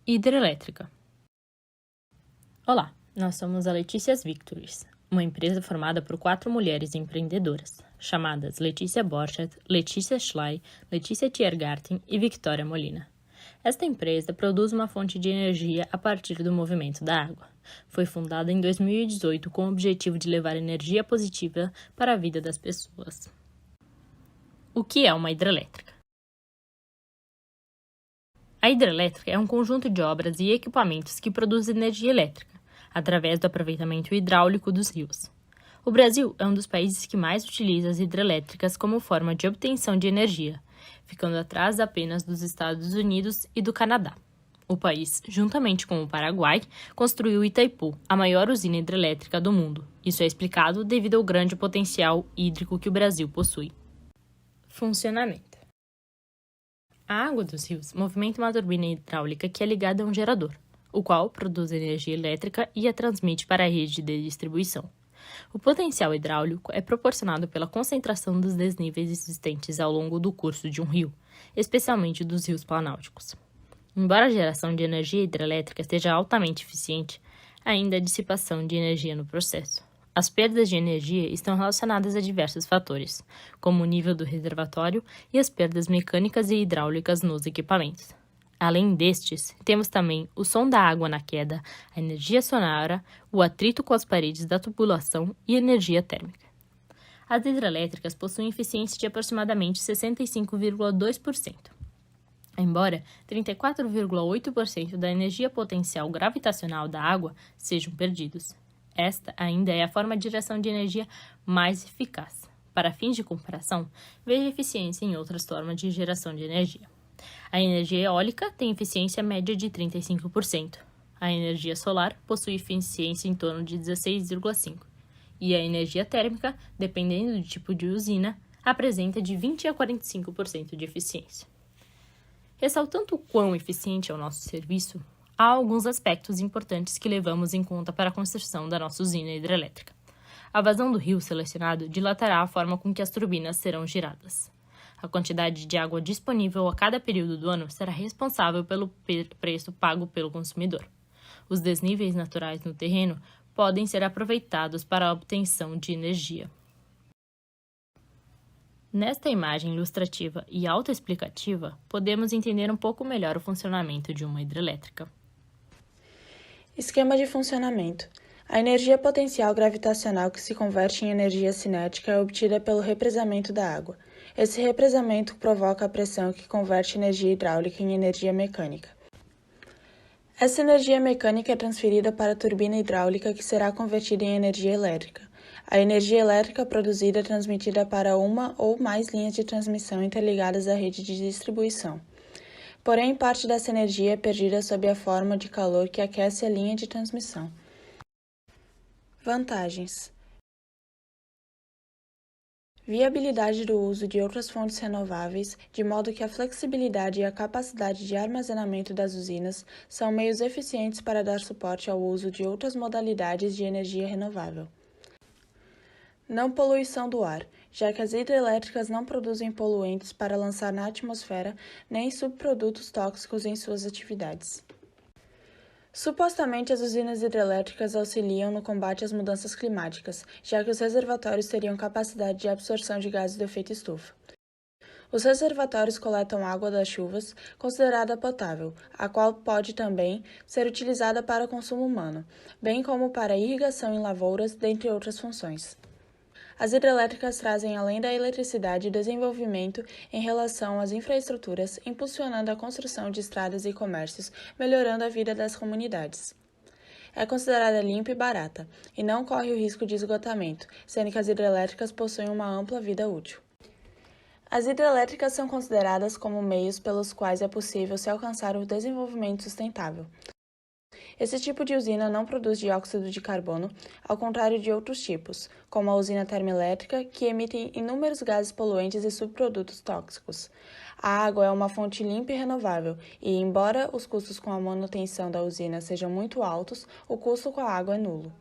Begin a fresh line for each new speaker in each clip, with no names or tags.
Hidrelétrica. Olá, nós somos a Letícias Victories, uma empresa formada por 4 mulheres empreendedoras, chamadas Letícia Borchardt, Letícia Schley, Letícia Tiergarten e Victoria Molina. Esta empresa produz uma fonte de energia a partir do movimento da água. Foi fundada em 2018 com o objetivo de levar energia positiva para a vida das pessoas. O que é uma hidrelétrica? A hidrelétrica é um conjunto de obras e equipamentos que produzem energia elétrica, através do aproveitamento hidráulico dos rios. O Brasil é um dos países que mais utiliza as hidrelétricas como forma de obtenção de energia, ficando atrás apenas dos Estados Unidos e do Canadá. O país, juntamente com o Paraguai, construiu Itaipu, a maior usina hidrelétrica do mundo. Isso é explicado devido ao grande potencial hídrico que o Brasil possui. Funcionamento. A água dos rios movimenta uma turbina hidráulica que é ligada a um gerador, o qual produz energia elétrica e a transmite para a rede de distribuição. O potencial hidráulico é proporcionado pela concentração dos desníveis existentes ao longo do curso de um rio, especialmente dos rios planáuticos. Embora a geração de energia hidrelétrica seja altamente eficiente, ainda há dissipação de energia no processo. As perdas de energia estão relacionadas a diversos fatores, como o nível do reservatório e as perdas mecânicas e hidráulicas nos equipamentos. Além destes, temos também o som da água na queda, a energia sonora, o atrito com as paredes da tubulação e energia térmica. As hidrelétricas possuem eficiência de aproximadamente 65,2%. Embora 34,8% da energia potencial gravitacional da água sejam perdidos. Esta ainda é a forma de geração de energia mais eficaz. Para fins de comparação, veja a eficiência em outras formas de geração de energia. A energia eólica tem eficiência média de 35%. A energia solar possui eficiência em torno de 16,5%. E a energia térmica, dependendo do tipo de usina, apresenta de 20% a 45% de eficiência. Ressaltando o quão eficiente é o nosso serviço, há alguns aspectos importantes que levamos em conta para a construção da nossa usina hidrelétrica. A vazão do rio selecionado dilatará a forma com que as turbinas serão giradas. A quantidade de água disponível a cada período do ano será responsável pelo preço pago pelo consumidor. Os desníveis naturais no terreno podem ser aproveitados para a obtenção de energia. Nesta imagem ilustrativa e autoexplicativa, podemos entender um pouco melhor o funcionamento de uma hidrelétrica.
Esquema de funcionamento. A energia potencial gravitacional que se converte em energia cinética é obtida pelo represamento da água. Esse represamento provoca a pressão que converte energia hidráulica em energia mecânica. Essa energia mecânica é transferida para a turbina hidráulica que será convertida em energia elétrica. A energia elétrica produzida é transmitida para uma ou mais linhas de transmissão interligadas à rede de distribuição. Porém, parte dessa energia é perdida sob a forma de calor que aquece a linha de transmissão. Vantagens: viabilidade do uso de outras fontes renováveis, de modo que a flexibilidade e a capacidade de armazenamento das usinas são meios eficientes para dar suporte ao uso de outras modalidades de energia renovável. Não poluição do ar, já que as hidrelétricas não produzem poluentes para lançar na atmosfera nem subprodutos tóxicos em suas atividades. Supostamente, as usinas hidrelétricas auxiliam no combate às mudanças climáticas, já que os reservatórios teriam capacidade de absorção de gases do efeito estufa. Os reservatórios coletam água das chuvas, considerada potável, a qual pode também ser utilizada para consumo humano, bem como para irrigação em lavouras, dentre outras funções. As hidrelétricas trazem, além da eletricidade, desenvolvimento em relação às infraestruturas, impulsionando a construção de estradas e comércios, melhorando a vida das comunidades. É considerada limpa e barata, e não corre o risco de esgotamento, sendo que as hidrelétricas possuem uma ampla vida útil. As hidrelétricas são consideradas como meios pelos quais é possível se alcançar o desenvolvimento sustentável. Esse tipo de usina não produz dióxido de carbono, ao contrário de outros tipos, como a usina termoelétrica, que emitem inúmeros gases poluentes e subprodutos tóxicos. A água é uma fonte limpa e renovável, e, embora os custos com a manutenção da usina sejam muito altos, o custo com a água é nulo.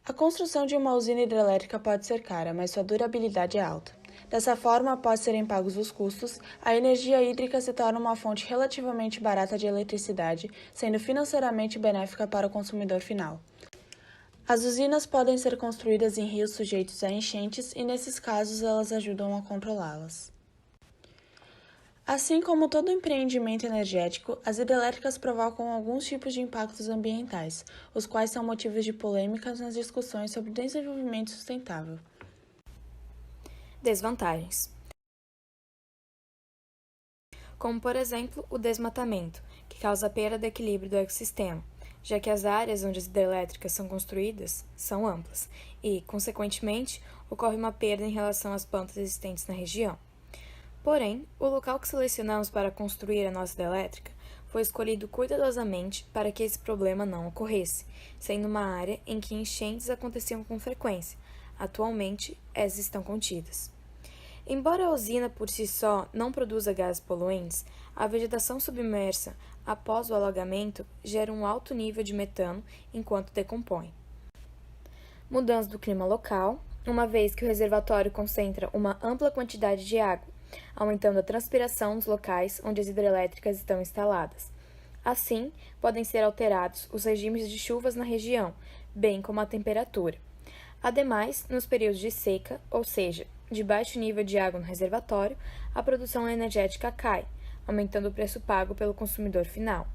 A construção de uma usina hidrelétrica pode ser cara, mas sua durabilidade é alta. Dessa forma, após serem pagos os custos, a energia hídrica se torna uma fonte relativamente barata de eletricidade, sendo financeiramente benéfica para o consumidor final. As usinas podem ser construídas em rios sujeitos a enchentes e, nesses casos, elas ajudam a controlá-las. Assim como todo empreendimento energético, as hidrelétricas provocam alguns tipos de impactos ambientais, os quais são motivos de polêmicas nas discussões sobre desenvolvimento sustentável.
Desvantagens, como por exemplo o desmatamento, que causa perda do equilíbrio do ecossistema, já que as áreas onde as hidrelétricas são construídas são amplas e, consequentemente, ocorre uma perda em relação às plantas existentes na região. Porém, o local que selecionamos para construir a nossa hidrelétrica foi escolhido cuidadosamente para que esse problema não ocorresse, sendo uma área em que enchentes aconteciam com frequência. Atualmente, essas estão contidas. Embora a usina por si só não produza gases poluentes, a vegetação submersa após o alagamento gera um alto nível de metano enquanto decompõe. Mudança do clima local, uma vez que o reservatório concentra uma ampla quantidade de água, aumentando a transpiração nos locais onde as hidrelétricas estão instaladas. Assim, podem ser alterados os regimes de chuvas na região, bem como a temperatura. Ademais, nos períodos de seca, ou seja, de baixo nível de água no reservatório, a produção energética cai, aumentando o preço pago pelo consumidor final.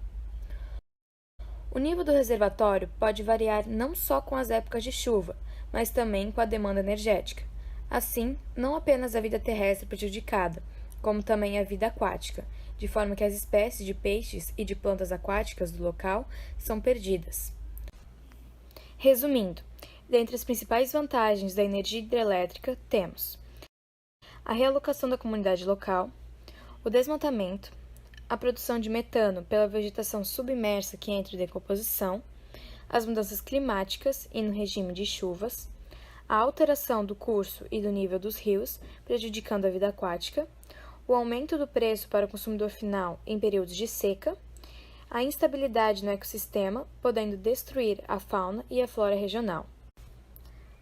O nível do reservatório pode variar não só com as épocas de chuva, mas também com a demanda energética. Assim, não apenas a vida terrestre é prejudicada, como também a vida aquática, de forma que as espécies de peixes e de plantas aquáticas do local são perdidas. Resumindo, dentre as principais vantagens da energia hidrelétrica temos a realocação da comunidade local, o desmatamento, a produção de metano pela vegetação submersa que entra em decomposição, as mudanças climáticas e no regime de chuvas, a alteração do curso e do nível dos rios, prejudicando a vida aquática, o aumento do preço para o consumidor final em períodos de seca, a instabilidade no ecossistema, podendo destruir a fauna e a flora regional.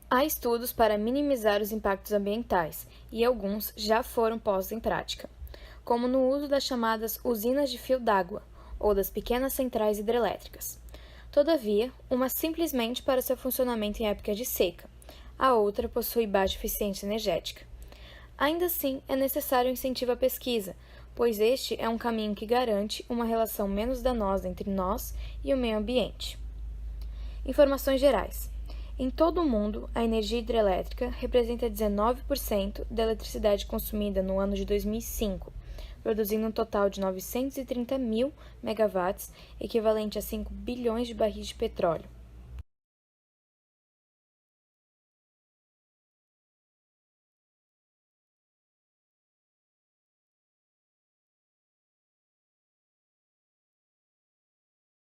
Há estudos para minimizar os impactos ambientais, e alguns já foram postos em prática, como no uso das chamadas usinas de fio d'água, ou das pequenas centrais hidrelétricas. Todavia, uma simplesmente para seu funcionamento em época de seca, a outra possui baixa eficiência energética. Ainda assim, é necessário um incentivo à pesquisa, pois este é um caminho que garante uma relação menos danosa entre nós e o meio ambiente. Informações gerais. Em todo o mundo, a energia hidrelétrica representa 19% da eletricidade consumida no ano de 2005, produzindo um total de 930 mil megawatts, equivalente a 5 bilhões de barris de petróleo.